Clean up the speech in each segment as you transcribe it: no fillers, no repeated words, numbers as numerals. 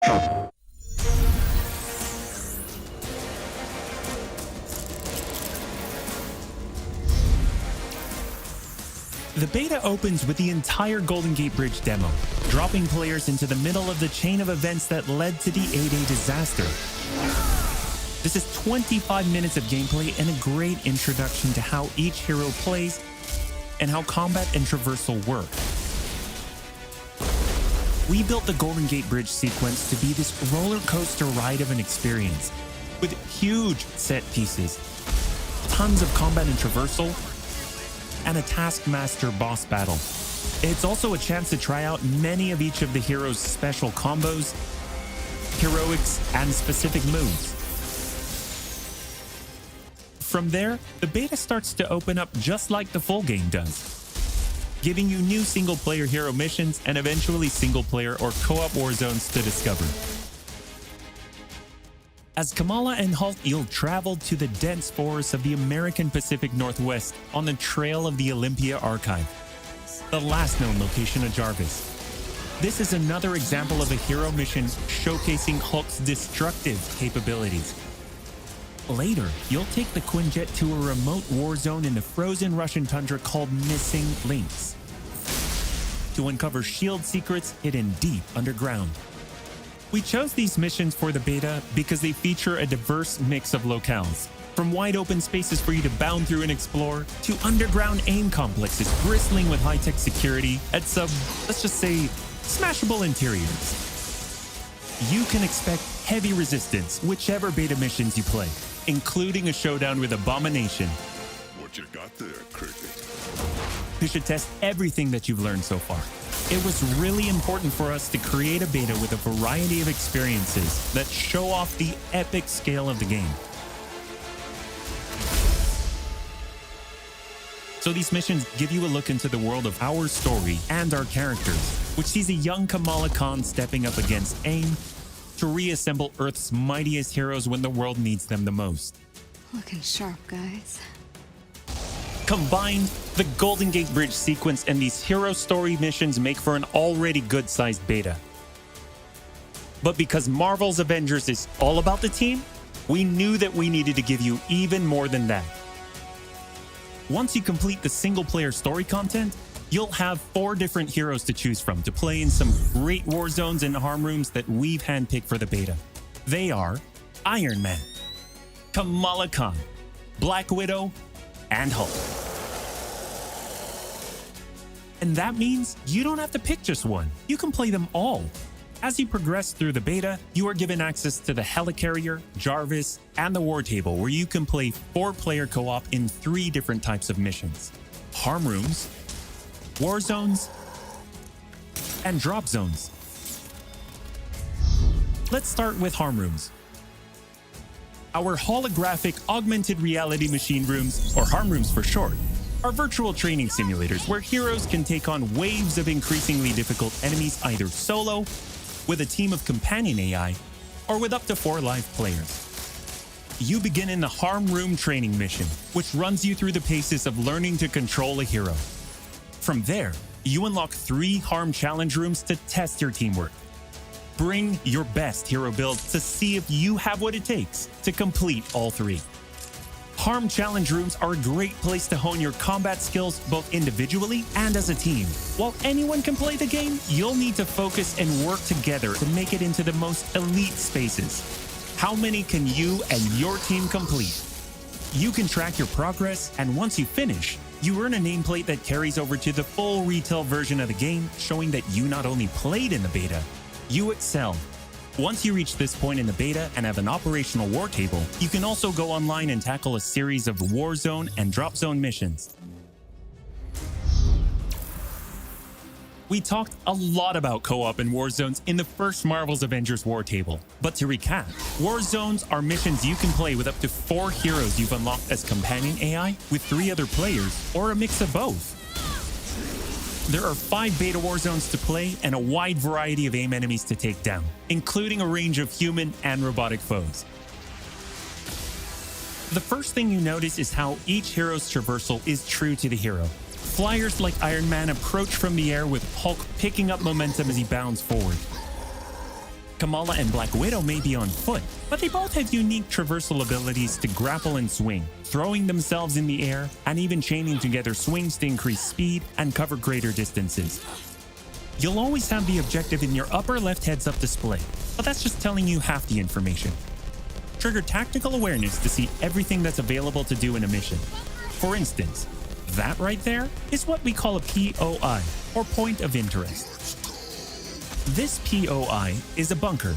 The beta opens with the entire Golden Gate Bridge demo, dropping players into the middle of the chain of events that led to the A-Day disaster. This is 25 minutes of gameplay and a great introduction to how each hero plays and how combat and traversal work. We built the Golden Gate Bridge sequence to be this roller coaster ride of an experience, with huge set pieces, tons of combat and traversal, and a Taskmaster boss battle. It's also a chance to try out many of each of the heroes' special combos, heroics, and specific moves. From there, the beta starts to open up just like the full game does, giving you new single-player hero missions and eventually single-player or co-op war zones to discover. As Kamala and Hulk, you'll travel to the dense forests of the American Pacific Northwest on the trail of the Olympia Archive, the last known location of Jarvis. This is another example of a hero mission showcasing Hulk's destructive capabilities. Later, you'll take the Quinjet to a remote war zone in the frozen Russian tundra called Missing Links to uncover shield secrets hidden deep underground. We chose these missions for the beta because they feature a diverse mix of locales, from wide open spaces for you to bound through and explore, to underground aim complexes bristling with high-tech security at some, let's just say, smashable interiors. You can expect heavy resistance whichever beta missions you play, including a showdown with Abomination. What you got there, Cricket? You should test everything that you've learned so far. It was really important for us to create a beta with a variety of experiences that show off the epic scale of the game. So these missions give you a look into the world of our story and our characters, which sees a young Kamala Khan stepping up against AIM to reassemble Earth's mightiest heroes when the world needs them the most. Looking sharp, guys. Combined, the Golden Gate Bridge sequence and these hero story missions make for an already good-sized beta. But because Marvel's Avengers is all about the team, we knew that we needed to give you even more than that. Once you complete the single-player story content, you'll have 4 different heroes to choose from to play in some great war zones and harm rooms that we've handpicked for the beta. They are Iron Man, Kamala Khan, Black Widow, and Hulk. And that means you don't have to pick just one. You can play them all. As you progress through the beta, you are given access to the Helicarrier, Jarvis, and the War Table, where you can play 4-player co-op in 3 different types of missions: harm rooms, war zones, and drop zones. Let's start with harm rooms. Our holographic augmented reality machine rooms, or harm rooms for short, are virtual training simulators where heroes can take on waves of increasingly difficult enemies either solo, with a team of companion AI, or with up to 4 live players. You begin in the harm room training mission, which runs you through the paces of learning to control a hero. From there, you unlock 3 harm challenge rooms to test your teamwork. Bring your best hero build to see if you have what it takes to complete all 3. Harm challenge rooms are a great place to hone your combat skills both individually and as a team. While anyone can play the game, you'll need to focus and work together to make it into the most elite spaces. How many can you and your team complete? You can track your progress, and once you finish, you earn a nameplate that carries over to the full retail version of the game, showing that you not only played in the beta, you excel. Once you reach this point in the beta and have an operational war table, you can also go online and tackle a series of war zone and drop zone missions. We talked a lot about co-op and war zones in the first Marvel's Avengers war table. But to recap, war zones are missions you can play with up to 4 heroes you've unlocked as companion AI, with 3 other players, or a mix of both. There are 5 beta war zones to play and a wide variety of AIM enemies to take down, including a range of human and robotic foes. The first thing you notice is how each hero's traversal is true to the hero. Flyers like Iron Man approach from the air with Hulk picking up momentum as he bounds forward. Kamala and Black Widow may be on foot, but they both have unique traversal abilities to grapple and swing, throwing themselves in the air, and even chaining together swings to increase speed and cover greater distances. You'll always have the objective in your upper left heads-up display, but that's just telling you half the information. Trigger tactical awareness to see everything that's available to do in a mission. For instance, that right there is what we call a POI, or point of interest. This POI is a bunker.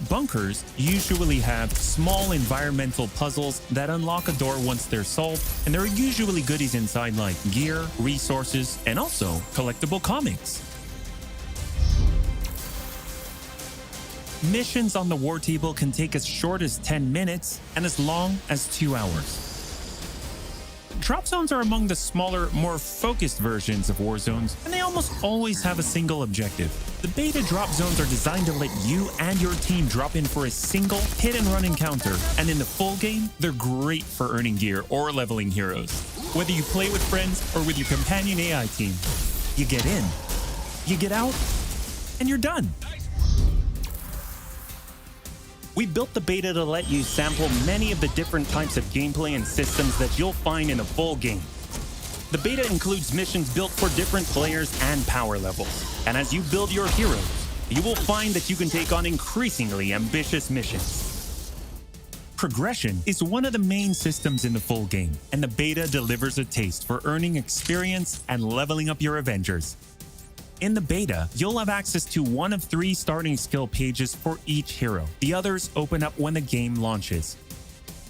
Bunkers usually have small environmental puzzles that unlock a door once they're solved, and there are usually goodies inside like gear, resources, and also collectible comics. Missions on the war table can take as short as 10 minutes and as long as 2 hours. Drop zones are among the smaller, more focused versions of war zones, and they almost always have a single objective. The beta drop zones are designed to let you and your team drop in for a single hit-and-run encounter, and in the full game, they're great for earning gear or leveling heroes. Whether you play with friends or with your companion AI team, you get in, you get out, and you're done. We built the beta to let you sample many of the different types of gameplay and systems that you'll find in a full game. The beta includes missions built for different players and power levels, and as you build your heroes, you will find that you can take on increasingly ambitious missions. Progression is one of the main systems in the full game, and the beta delivers a taste for earning experience and leveling up your Avengers. In the beta, you'll have access to one of 3 starting skill pages for each hero. The others open up when the game launches.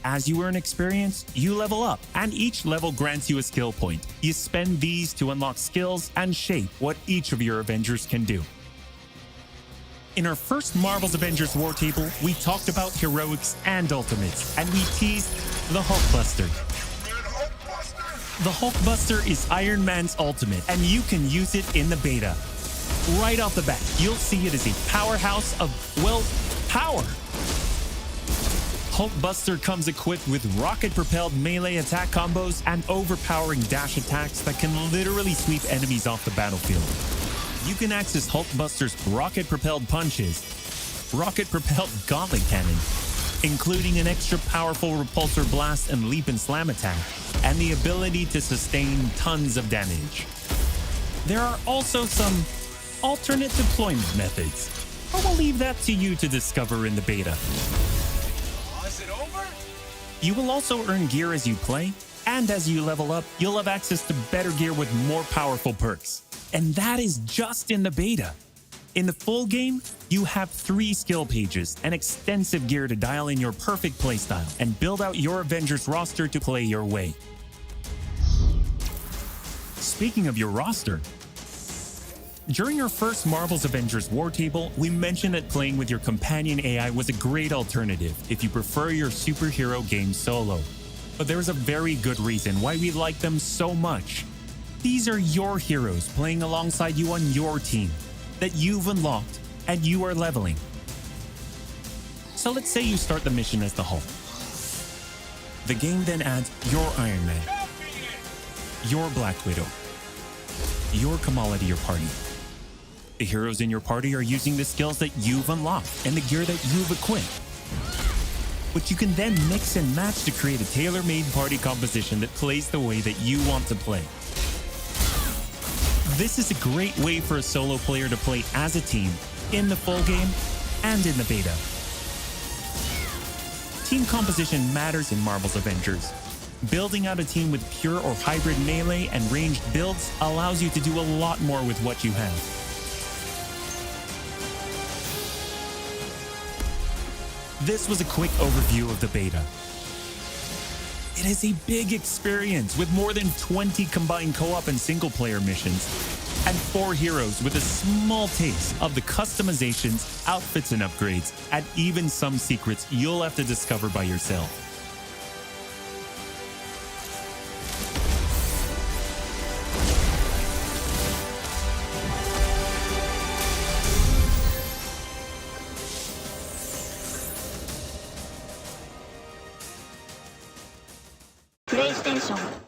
As you earn experience, you level up, and each level grants you a skill point. You spend these to unlock skills and shape what each of your Avengers can do. In our first Marvel's Avengers War Table, we talked about heroics and ultimates, and we teased the Hulkbuster. The Hulkbuster is Iron Man's ultimate, and you can use it in the beta. Right off the bat, you'll see it as a powerhouse of, well, power. Hulkbuster comes equipped with rocket-propelled melee attack combos and overpowering dash attacks that can literally sweep enemies off the battlefield. You can access Hulkbuster's rocket-propelled punches, rocket-propelled gauntlet cannon, including an extra powerful repulsor blast and leap and slam attack, and the ability to sustain tons of damage. There are also some alternate deployment methods, but we'll leave that to you to discover in the beta. Is it over? You will also earn gear as you play, and as you level up, you'll have access to better gear with more powerful perks. And that is just in the beta. In the full game, you have 3 skill pages and extensive gear to dial in your perfect playstyle and build out your Avengers roster to play your way. Speaking of your roster, during our first Marvel's Avengers War Table, we mentioned that playing with your companion AI was a great alternative if you prefer your superhero game solo. But there's a very good reason why we like them so much. These are your heroes playing alongside you on your team that you've unlocked and you are leveling. So let's say you start the mission as the Hulk. The game then adds your Iron Man, your Black Widow, your Kamala to your party. The heroes in your party are using the skills that you've unlocked and the gear that you've equipped, which you can then mix and match to create a tailor-made party composition that plays the way that you want to play. This is a great way for a solo player to play as a team in the full game and in the beta. Team composition matters in Marvel's Avengers. Building out a team with pure or hybrid melee and ranged builds allows you to do a lot more with what you have. This was a quick overview of the beta. It is a big experience with more than 20 combined co-op and single-player missions, and 4 heroes with a small taste of the customizations, outfits and upgrades, and even some secrets you'll have to discover by yourself. PlayStation